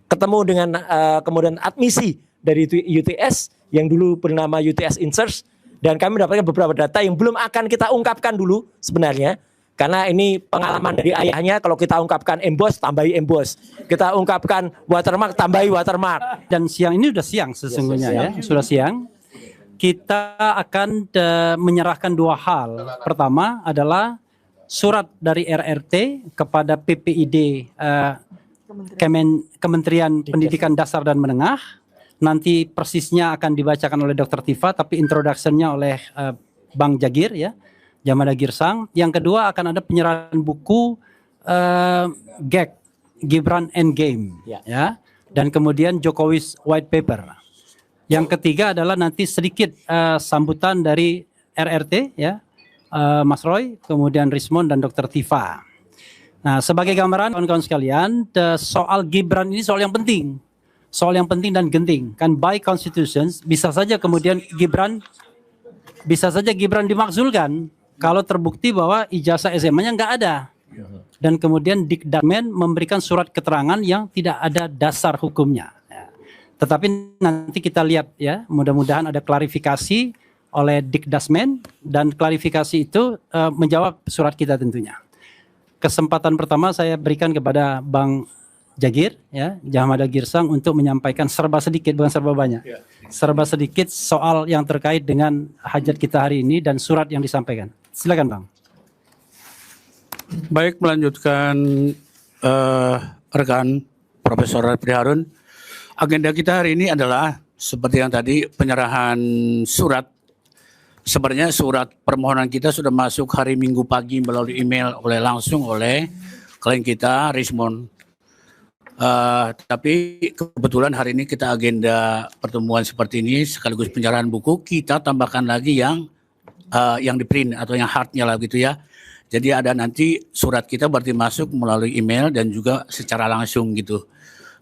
ketemu dengan kemudian admisi dari UTS yang dulu bernama UTS Insert, dan kami mendapatkan beberapa data yang belum akan kita ungkapkan dulu sebenarnya, karena ini pengalaman dari ayahnya. Kalau kita ungkapkan emboss, tambahi emboss, kita ungkapkan watermark, tambahi watermark. Dan siang ini sudah siang sesungguhnya, ya, sudah siang. Kita akan menyerahkan dua hal. Pertama adalah surat dari RRT kepada PPID Kementerian Pendidikan Dasar dan Menengah. Nanti persisnya akan dibacakan oleh Dr. Tifa, tapi introduction-nya oleh Bang Jagir, ya, Jamada Girsang. Yang kedua akan ada penyerahan buku GEG, Gibran Endgame, ya, dan kemudian Jokowi's White Paper. Yang ketiga adalah nanti sedikit sambutan dari RRT, ya, Mas Roy, kemudian Rismon dan Dr. Tifa. Nah, sebagai gambaran kawan-kawan sekalian, soal Gibran ini soal yang penting. Soal yang penting dan genting. Kan by constitution bisa saja kemudian Gibran dimakzulkan kalau terbukti bahwa ijazah SMA-nya nggak ada. Dan kemudian Dikdakmen memberikan surat keterangan yang tidak ada dasar hukumnya. Ya. Tetapi nanti kita lihat, ya, mudah-mudahan ada klarifikasi oleh Dikdasmen, dan klarifikasi itu menjawab surat kita tentunya. Kesempatan pertama saya berikan kepada Bang Jagir, ya, Jamada Girsang, untuk menyampaikan serba sedikit, bukan serba banyak, serba sedikit soal yang terkait dengan hajat kita hari ini dan surat yang disampaikan. Silakan, Bang. Baik, melanjutkan rekan Profesor Refri Harun. Agenda kita hari ini adalah seperti yang tadi, penyerahan surat. Sebenarnya surat permohonan kita sudah masuk hari Minggu pagi melalui email langsung oleh klien kita, Rismon. Tapi kebetulan hari ini kita agenda pertemuan seperti ini sekaligus penyerahan buku, kita tambahkan lagi yang di print atau yang hardnya lah gitu, ya. Jadi ada nanti surat kita berarti masuk melalui email dan juga secara langsung gitu.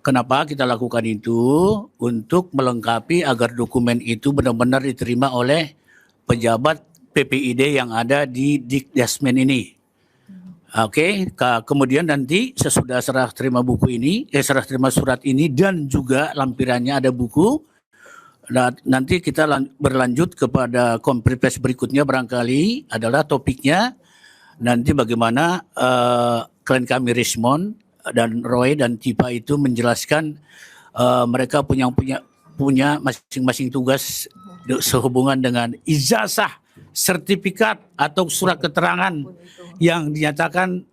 Kenapa kita lakukan itu? Untuk melengkapi agar dokumen itu benar-benar diterima oleh pejabat PPID yang ada di Dikdasmen ini. Oke, kemudian nanti sesudah serah terima buku ini, serah terima surat ini dan juga lampirannya ada buku. Nanti kita berlanjut kepada konferensi berikutnya, barangkali adalah topiknya nanti bagaimana klien kami Rismon dan Roy dan Tipa itu menjelaskan mereka punya masing-masing tugas sehubungan dengan ijazah, sertifikat atau surat keterangan yang dinyatakan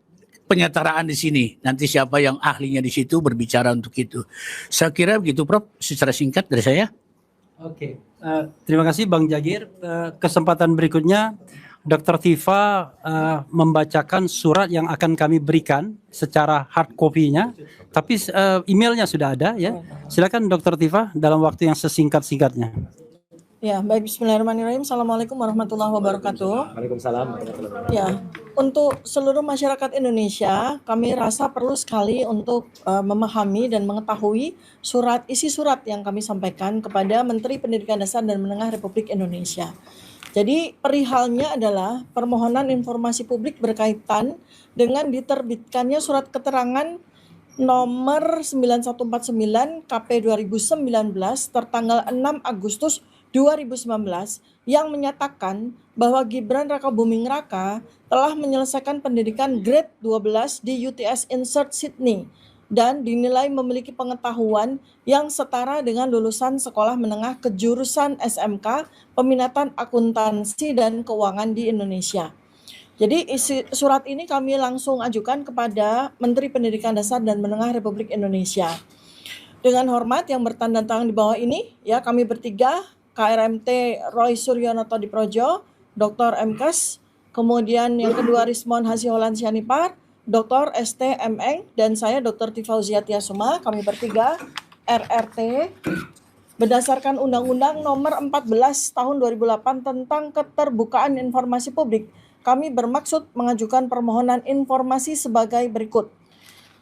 penyetaraan di sini. Nanti siapa yang ahlinya di situ berbicara untuk itu. Saya kira begitu, Prof, secara singkat dari saya. Oke, terima kasih Bang Jagir. Kesempatan berikutnya Dr. Tifa membacakan surat yang akan kami berikan secara hard copy-nya, tapi emailnya sudah ada, ya. Silakan Dr. Tifa dalam waktu yang sesingkat-singkatnya. Ya, baik, bismillahirrahmanirrahim. Assalamualaikum warahmatullahi wabarakatuh. Waalaikumsalam. Ya, untuk seluruh masyarakat Indonesia, kami rasa perlu sekali untuk memahami dan mengetahui isi surat yang kami sampaikan kepada Menteri Pendidikan Dasar dan Menengah Republik Indonesia. Jadi perihalnya adalah permohonan informasi publik berkaitan dengan diterbitkannya surat keterangan nomor 9149 KP 2019 tertanggal 6 Agustus 2019 yang menyatakan bahwa Gibran Rakabuming Raka telah menyelesaikan pendidikan grade 12 di UTS Insert Sydney dan dinilai memiliki pengetahuan yang setara dengan lulusan sekolah menengah kejurusan SMK peminatan akuntansi dan keuangan di Indonesia. Jadi isi surat ini kami langsung ajukan kepada Menteri Pendidikan Dasar dan Menengah Republik Indonesia. Dengan hormat yang bertanda tangan di bawah ini, ya, kami bertiga, KRMT Roy Suryonoto Diprojo, Dr. MKes, kemudian yang kedua Rismon Hasiholan Sianipar, Dr. ST Eng, dan saya Dr. Tifauzia Tiasuma. Kami bertiga RRT berdasarkan Undang-Undang Nomor 14 Tahun 2008 tentang Keterbukaan Informasi Publik. Kami bermaksud mengajukan permohonan informasi sebagai berikut.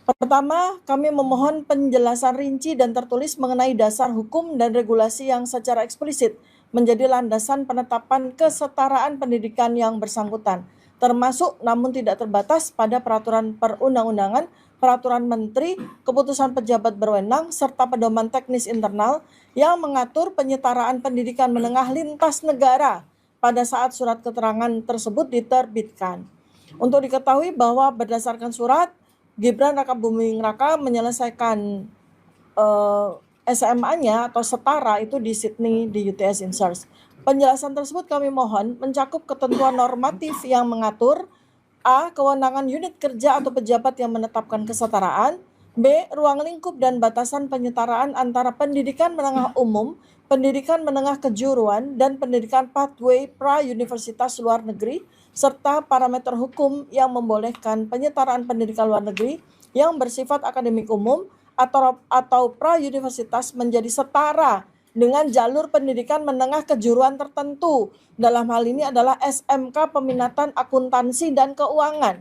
Pertama, kami memohon penjelasan rinci dan tertulis mengenai dasar hukum dan regulasi yang secara eksplisit menjadi landasan penetapan kesetaraan pendidikan yang bersangkutan, termasuk namun tidak terbatas pada peraturan perundang-undangan peraturan menteri, keputusan pejabat berwenang, serta pedoman teknis internal yang mengatur penyetaraan pendidikan menengah lintas negara pada saat surat keterangan tersebut diterbitkan. Untuk diketahui bahwa berdasarkan surat, Gibran Rakabuming Raka menyelesaikan SMA-nya atau setara itu di Sydney di UTS INSEARCH. Penjelasan tersebut kami mohon mencakup ketentuan normatif yang mengatur A. Kewenangan unit kerja atau pejabat yang menetapkan kesetaraan. B. Ruang lingkup dan batasan penyetaraan antara pendidikan menengah umum, pendidikan menengah kejuruan, dan pendidikan pathway pra-universitas luar negeri, serta parameter hukum yang membolehkan penyetaraan pendidikan luar negeri yang bersifat akademik umum atau pra-universitas menjadi setara dengan jalur pendidikan menengah kejuruan tertentu. Dalam hal ini adalah SMK Peminatan Akuntansi dan Keuangan.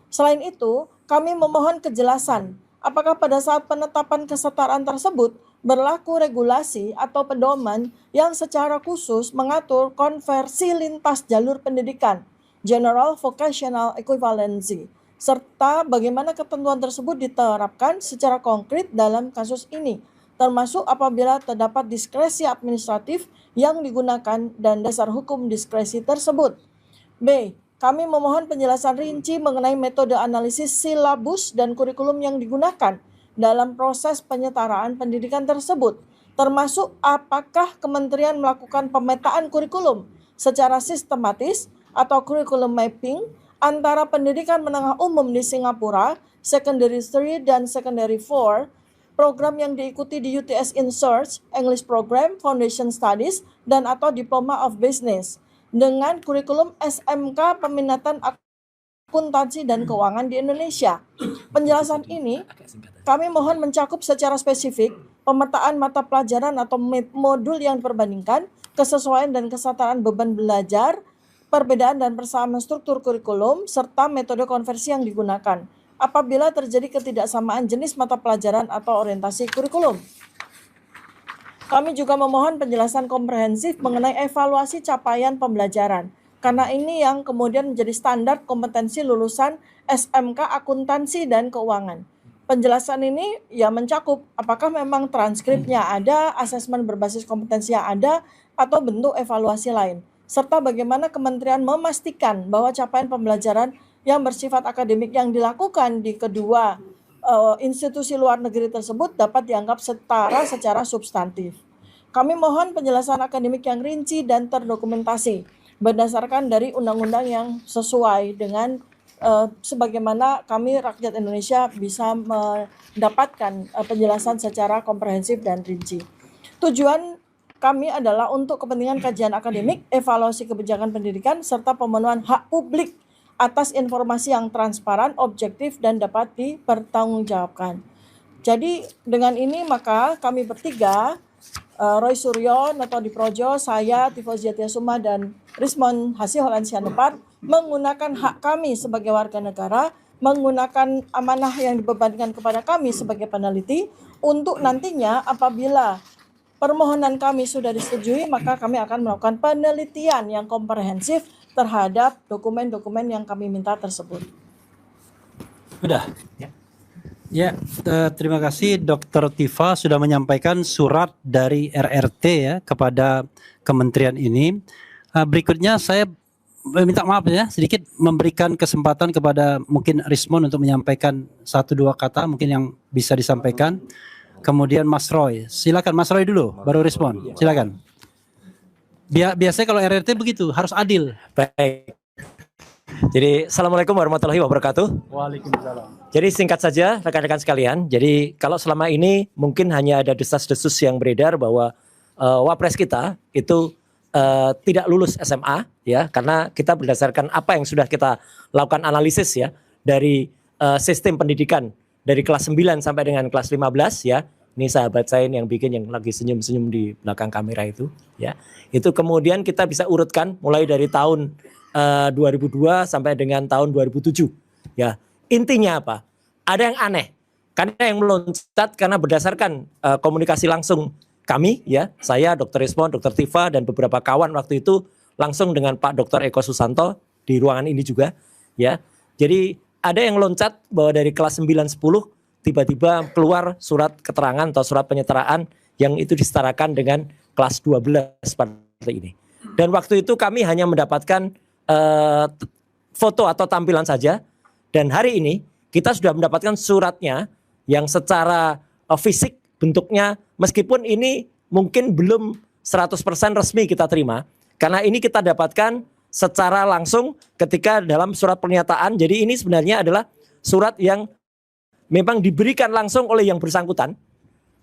Selain itu, kami memohon kejelasan apakah pada saat penetapan kesetaraan tersebut berlaku regulasi atau pedoman yang secara khusus mengatur konversi lintas jalur pendidikan, General Vocational Equivalency, serta bagaimana ketentuan tersebut diterapkan secara konkret dalam kasus ini, termasuk apabila terdapat diskresi administratif yang digunakan dan dasar hukum diskresi tersebut. B. Kami memohon penjelasan rinci mengenai metode analisis silabus dan kurikulum yang digunakan dalam proses penyetaraan pendidikan tersebut, termasuk apakah kementerian melakukan pemetaan kurikulum secara sistematis atau curriculum mapping antara pendidikan menengah umum di Singapura, Secondary 3 dan Secondary 4, program yang diikuti di UTS INSEARCH, English Program, Foundation Studies, dan atau Diploma of Business, dengan kurikulum SMK Peminatan Akuntansi dan Keuangan di Indonesia. Penjelasan ini kami mohon mencakup secara spesifik pemetaan mata pelajaran atau modul yang diperbandingkan, kesesuaian dan kesetaraan beban belajar, perbedaan dan persamaan struktur kurikulum, serta metode konversi yang digunakan apabila terjadi ketidaksamaan jenis mata pelajaran atau orientasi kurikulum. Kami juga memohon penjelasan komprehensif mengenai evaluasi capaian pembelajaran, karena ini yang kemudian menjadi standar kompetensi lulusan SMK Akuntansi dan Keuangan. Penjelasan ini ya mencakup apakah memang transkripnya ada, asesmen berbasis kompetensi yang ada, atau bentuk evaluasi lain, serta bagaimana kementerian memastikan bahwa capaian pembelajaran yang bersifat akademik yang dilakukan di kedua institusi luar negeri tersebut dapat dianggap setara secara substantif. Kami mohon penjelasan akademik yang rinci dan terdokumentasi berdasarkan dari undang-undang yang sesuai dengan sebagaimana kami rakyat Indonesia bisa mendapatkan penjelasan secara komprehensif dan rinci. Tujuan kami adalah untuk kepentingan kajian akademik, evaluasi kebijakan pendidikan, serta pemenuhan hak publik atas informasi yang transparan, objektif, dan dapat dipertanggungjawabkan. Jadi dengan ini maka kami bertiga, Roy Suryo, Noto Diprojo, saya, Tifozia Tiasuma, dan Rismon Hasih Holansianepar menggunakan hak kami sebagai warga negara, menggunakan amanah yang dibebankan kepada kami sebagai peneliti, untuk nantinya apabila permohonan kami sudah disetujui, maka kami akan melakukan penelitian yang komprehensif terhadap dokumen-dokumen yang kami minta tersebut. Sudah. Ya, terima kasih Dr. Tifa sudah menyampaikan surat dari RRT ya kepada kementerian ini. Berikutnya saya minta maaf ya, sedikit memberikan kesempatan kepada mungkin Rismon untuk menyampaikan 1-2 kata mungkin yang bisa disampaikan. Kemudian Mas Roy, silakan Mas Roy dulu, baru Rismon. Silakan. Biasanya kalau RRT begitu, harus adil. Baik. Jadi Assalamualaikum warahmatullahi wabarakatuh. Waalaikumsalam. Jadi singkat saja rekan-rekan sekalian. Jadi kalau selama ini mungkin hanya ada desas-desus yang beredar bahwa wapres kita itu tidak lulus SMA ya, karena kita berdasarkan apa yang sudah kita lakukan analisis ya dari sistem pendidikan dari kelas 9 sampai dengan kelas 15 ya. Ini sahabat saya yang bikin yang lagi senyum-senyum di belakang kamera itu ya. Itu kemudian kita bisa urutkan mulai dari tahun 2002 sampai dengan tahun 2007 ya. Intinya apa? Ada yang aneh. Karena yang meloncat karena berdasarkan komunikasi langsung kami ya, saya Dr. Rismon, Dr. Tifa dan beberapa kawan waktu itu langsung dengan Pak Dr. Eko Susanto di ruangan ini juga ya. Jadi ada yang loncat bahwa dari kelas 9-10 tiba-tiba keluar surat keterangan atau surat penyetaraan yang itu disetarakan dengan kelas 12 seperti ini. Dan waktu itu kami hanya mendapatkan foto atau tampilan saja. Dan hari ini kita sudah mendapatkan suratnya yang secara fisik bentuknya, meskipun ini mungkin belum 100% resmi kita terima. Karena ini kita dapatkan secara langsung ketika dalam surat pernyataan. Jadi ini sebenarnya adalah surat yang memang diberikan langsung oleh yang bersangkutan,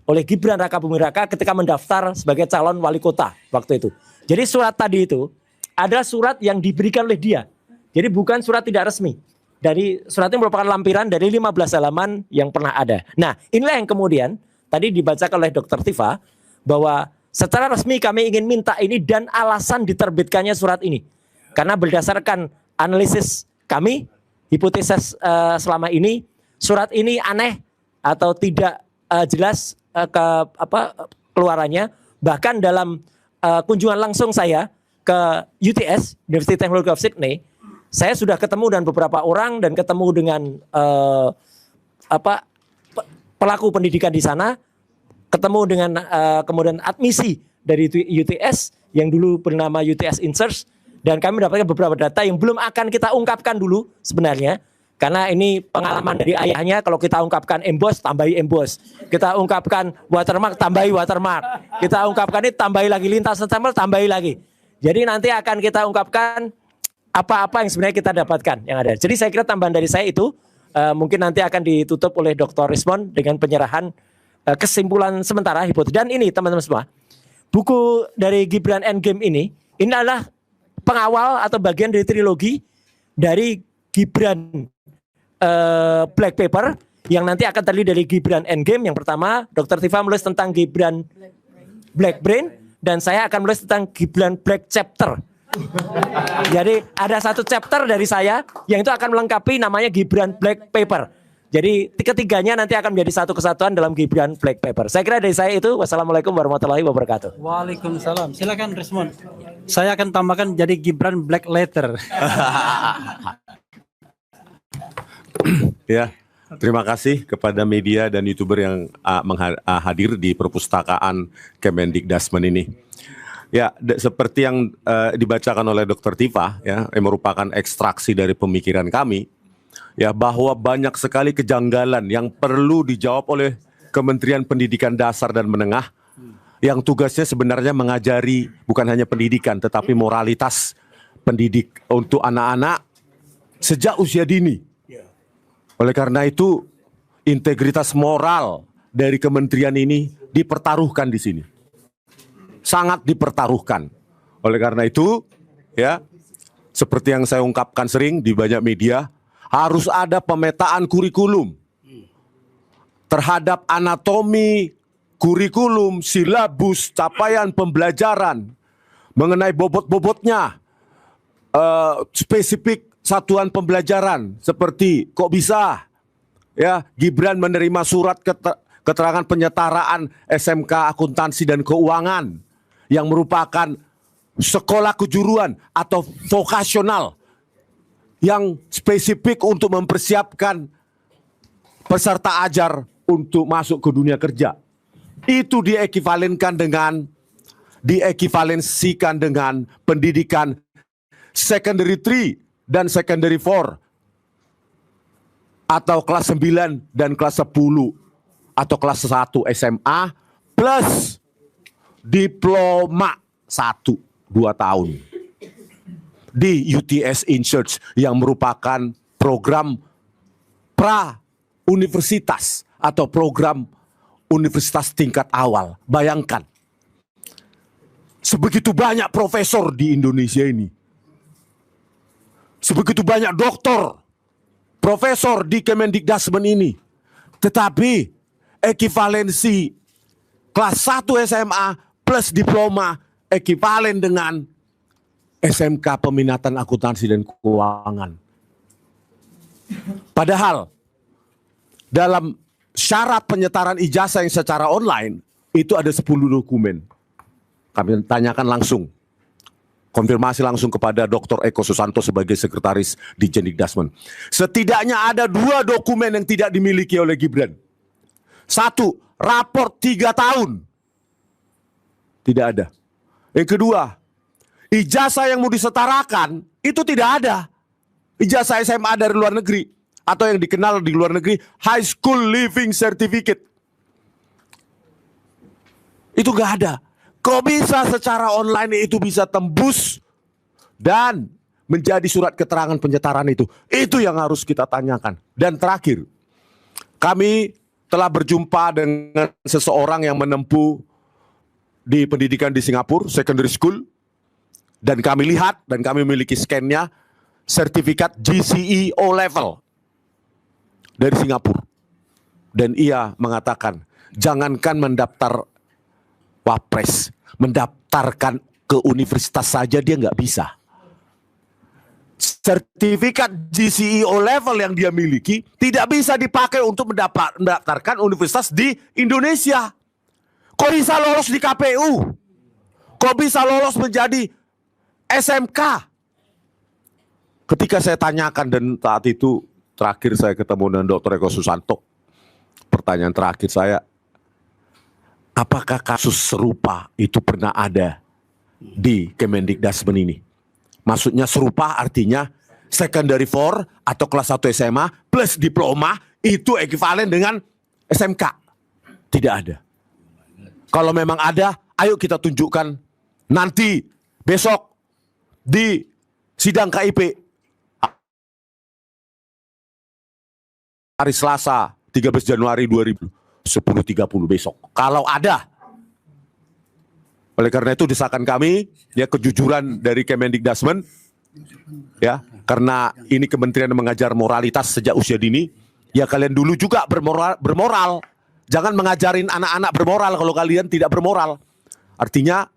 oleh Gibran Raka Buming Raka ketika mendaftar sebagai calon wali kota waktu itu. Jadi surat tadi itu ada surat yang diberikan oleh dia. Jadi bukan surat tidak resmi. Dari suratnya merupakan lampiran dari 15 halaman yang pernah ada. Nah, inilah yang kemudian tadi dibacakan oleh Dr. Tifa bahwa secara resmi kami ingin minta ini dan alasan diterbitkannya surat ini. Karena berdasarkan analisis kami, hipotesis selama ini, surat ini aneh atau tidak jelas keluarannya. Bahkan dalam kunjungan langsung saya ke UTS, University Technology of Sydney, saya sudah ketemu dengan beberapa orang dan ketemu dengan pelaku pendidikan di sana, ketemu dengan kemudian admisi dari UTS yang dulu bernama UTS Inserts, dan kami mendapatkan beberapa data yang belum akan kita ungkapkan dulu sebenarnya. Karena ini pengalaman dari ayahnya, kalau kita ungkapkan emboss, tambahi emboss. Kita ungkapkan watermark, tambahi watermark. Kita ungkapkan ini, tambahi lagi lintasan stempel, tambahi lagi. Jadi nanti akan kita ungkapkan apa-apa yang sebenarnya kita dapatkan yang ada. Jadi saya kira tambahan dari saya itu, mungkin nanti akan ditutup oleh Dr. Rismond dengan penyerahan kesimpulan sementara hipotesis. Dan ini teman-teman semua, buku dari Gibran Endgame ini adalah pengawal atau bagian dari trilogi dari Gibran Black Paper yang nanti akan terdiri dari Gibran Endgame. Yang pertama, Dr. Tifa menulis tentang Gibran Black Brain, dan saya akan menulis tentang Gibran Black Chapter. Jadi ada satu chapter dari saya yang itu akan melengkapi namanya Gibran Black Paper. Jadi ketiganya nanti akan menjadi satu kesatuan dalam Gibran Black Paper. Saya kira dari saya itu. Wassalamualaikum warahmatullahi wabarakatuh. Waalaikumsalam. Silakan Rismond. Saya akan tambahkan jadi Gibran Black Letter. Ya, terima kasih kepada media dan YouTuber yang hadir di perpustakaan Kemendikdasmen ini. Ya, seperti yang dibacakan oleh Dr. Tifa, ya, yang merupakan ekstraksi dari pemikiran kami, ya, bahwa banyak sekali kejanggalan yang perlu dijawab oleh Kementerian Pendidikan Dasar dan Menengah, yang tugasnya sebenarnya mengajari bukan hanya pendidikan, tetapi moralitas pendidik untuk anak-anak sejak usia dini. Oleh karena itu, integritas moral dari kementerian ini dipertaruhkan di sini. Sangat dipertaruhkan. Oleh karena itu, ya, seperti yang saya ungkapkan sering di banyak media, harus ada pemetaan kurikulum terhadap anatomi, kurikulum, silabus, capaian pembelajaran, mengenai bobot-bobotnya, spesifik satuan pembelajaran, seperti kok bisa ya Gibran menerima surat keterangan penyetaraan SMK Akuntansi dan Keuangan yang merupakan sekolah kejuruan atau vokasional yang spesifik untuk mempersiapkan peserta ajar untuk masuk ke dunia kerja. Itu diekivalensikan dengan pendidikan secondary 3 dan secondary 4 atau kelas 9 dan kelas 10 atau kelas 1 SMA plus diploma 1 2 tahun di UTS Inserts yang merupakan program pra-universitas atau program universitas tingkat awal. Bayangkan, sebegitu banyak profesor di Indonesia ini, sebegitu banyak doktor, profesor di Kemendikdasmen ini, tetapi ekivalensi kelas 1 SMA plus diploma ekivalen dengan SMK Peminatan Akuntansi dan Keuangan. Padahal dalam syarat penyetaran ijazah yang secara online itu ada 10 dokumen. Kami tanyakan langsung. konfirmasi langsung kepada Dr. Eko Susanto sebagai sekretaris di Jendikdasmen. Setidaknya ada 2 dokumen yang tidak dimiliki oleh Gibran. 1, raport 3 tahun. Tidak ada. Yang kedua, ijazah yang mau disetarakan itu tidak ada. Ijazah SMA dari luar negeri atau yang dikenal di luar negeri High School Living Certificate. Itu gak ada. Kok bisa secara online itu bisa tembus dan menjadi surat keterangan penyetaraan itu? Itu yang harus kita tanyakan. Dan terakhir, kami telah berjumpa dengan seseorang yang menempuh di pendidikan di Singapura, secondary school. Dan kami lihat dan kami memiliki scan-nya, sertifikat GCE O level dari Singapura. Dan ia mengatakan, jangankan mendaftar Wapres, mendaftarkan ke universitas saja dia nggak bisa. Sertifikat GCE O level yang dia miliki tidak bisa dipakai untuk mendaftarkan universitas di Indonesia. Kok bisa lolos di KPU? Kok bisa lolos menjadi SMK? Ketika saya tanyakan dan saat itu terakhir saya ketemu dengan Dr. Eko Susanto, pertanyaan terakhir saya, apakah kasus serupa itu pernah ada di Kemendikdasmen ini? Maksudnya serupa artinya secondary 4 atau kelas 1 SMA plus diploma itu ekivalen dengan SMK. Tidak ada. Kalau memang ada, ayo kita tunjukkan nanti besok di sidang KIP hari Selasa 13 Januari 10.30 besok. Kalau ada. Oleh karena itu desakan kami, ya kejujuran dari Kemendikdasmen, ya karena ini kementerian yang mengajar moralitas sejak usia dini, ya kalian dulu juga bermoral. Jangan mengajarin anak-anak bermoral kalau kalian tidak bermoral. Artinya,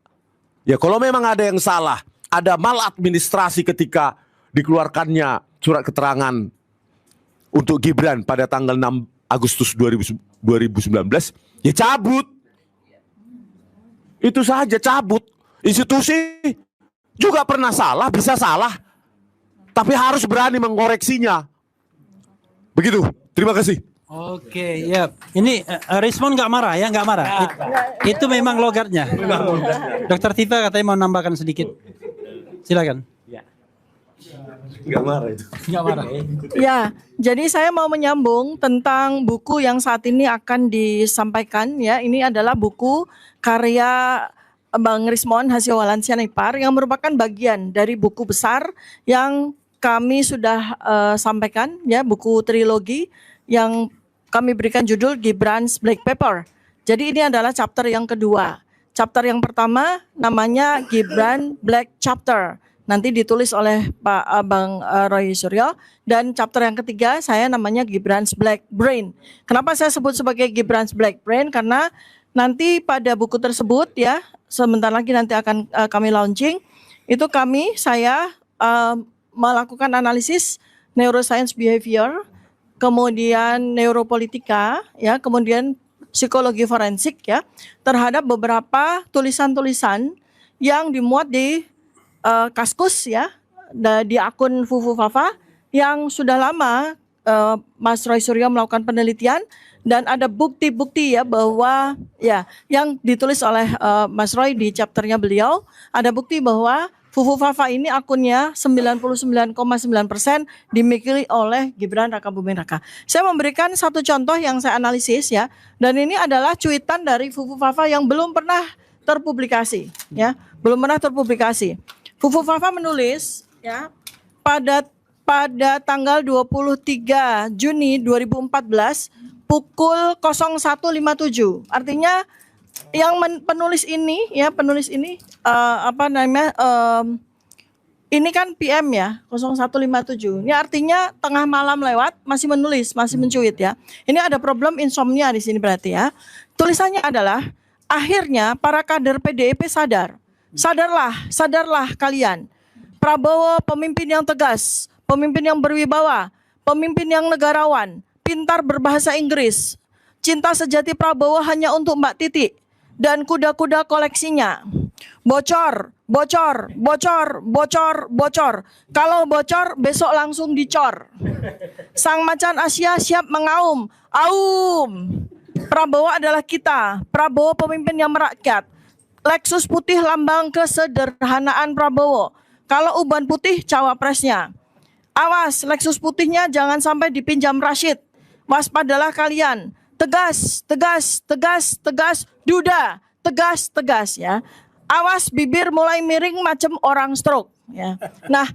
ya kalau memang ada yang salah, ada maladministrasi ketika dikeluarkannya surat keterangan untuk Gibran pada tanggal 6 Agustus 2019, ya cabut. Itu saja, cabut. Institusi juga pernah salah, bisa salah. Tapi harus berani mengoreksinya. Begitu, terima kasih. Oke, ya. Ini Rismon nggak marah ya, nggak marah. Itu memang logatnya. Dokter Tifa katanya mau nambahkan sedikit. Silakan. Nggak marah itu. Nggak marah. Ya, jadi saya mau menyambung tentang buku yang saat ini akan disampaikan ya. Ini adalah buku karya Bang Rismon Hasiwalansia Nipar yang merupakan bagian dari buku besar yang kami sudah sampaikan ya, buku trilogi yang kami berikan judul Gibran's Black Paper. Jadi ini adalah chapter yang kedua. Chapter yang pertama namanya Gibran Black Chapter. Nanti ditulis oleh Pak Bang Roy Suryo. Dan chapter yang ketiga saya namanya Gibran's Black Brain. Kenapa saya sebut sebagai Gibran's Black Brain? Karena nanti pada buku tersebut ya, sebentar lagi nanti akan kami launching. Itu saya melakukan analisis neuroscience behavior, kemudian neuropolitika, ya, kemudian psikologi forensik ya, terhadap beberapa tulisan-tulisan yang dimuat di Kaskus ya, di akun Fufu Fafa yang sudah lama Mas Roy Suryo melakukan penelitian dan ada bukti-bukti ya bahwa ya yang ditulis oleh Mas Roy di chapternya beliau, ada bukti bahwa Fufu Fafa ini akunnya 99,9% dimiliki oleh Gibran Rakabuming Raka. Saya memberikan satu contoh yang saya analisis ya, dan ini adalah cuitan dari Fufu Fafa yang belum pernah terpublikasi ya, belum pernah terpublikasi. Fufu Fafa menulis ya pada tanggal 23 Juni 2014 pukul 01.57. Artinya yang penulis ini ini kan PM ya 01.57. Ini artinya tengah malam lewat masih menulis, masih mencuit ya. Ini ada problem insomnia di sini berarti ya. Tulisannya adalah akhirnya para kader PDIP sadar. Sadarlah kalian. Prabowo pemimpin yang tegas, pemimpin yang berwibawa, pemimpin yang negarawan, pintar berbahasa Inggris. Cinta sejati Prabowo hanya untuk Mbak Titi dan kuda-kuda koleksinya. Bocor, bocor, bocor, bocor, bocor. Kalau bocor, besok langsung dicor. Sang macan Asia siap mengaum. Aum. Prabowo adalah kita. Prabowo pemimpin yang merakyat. Lexus putih lambang kesederhanaan Prabowo. Kalau uban putih, cawapresnya. Awas, Lexus putihnya jangan sampai dipinjam Rashid. Waspadalah kalian. Tegas, tegas, tegas, tegas. Duda, tegas, tegas ya. Awas bibir mulai miring macam orang stroke ya. Nah,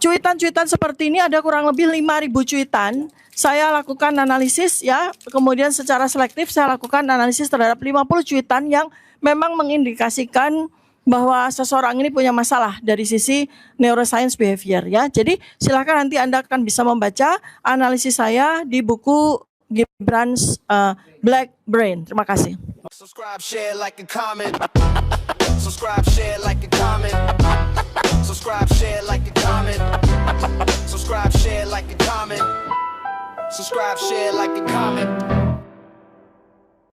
cuitan-cuitan seperti ini ada kurang lebih 5.000 cuitan. Saya lakukan analisis ya, kemudian secara selektif saya lakukan analisis terhadap 50 cuitan yang memang mengindikasikan bahwa seseorang ini punya masalah dari sisi neuroscience behavior ya. Jadi silakan nanti Anda akan bisa membaca analisis saya di buku Gibran's Black Brain. Terima kasih. Subscribe, share, like, and comment. Subscribe, share, like, and comment. Subscribe, share, like, and comment. Subscribe, share, like, and comment. Subscribe, share, like, and comment.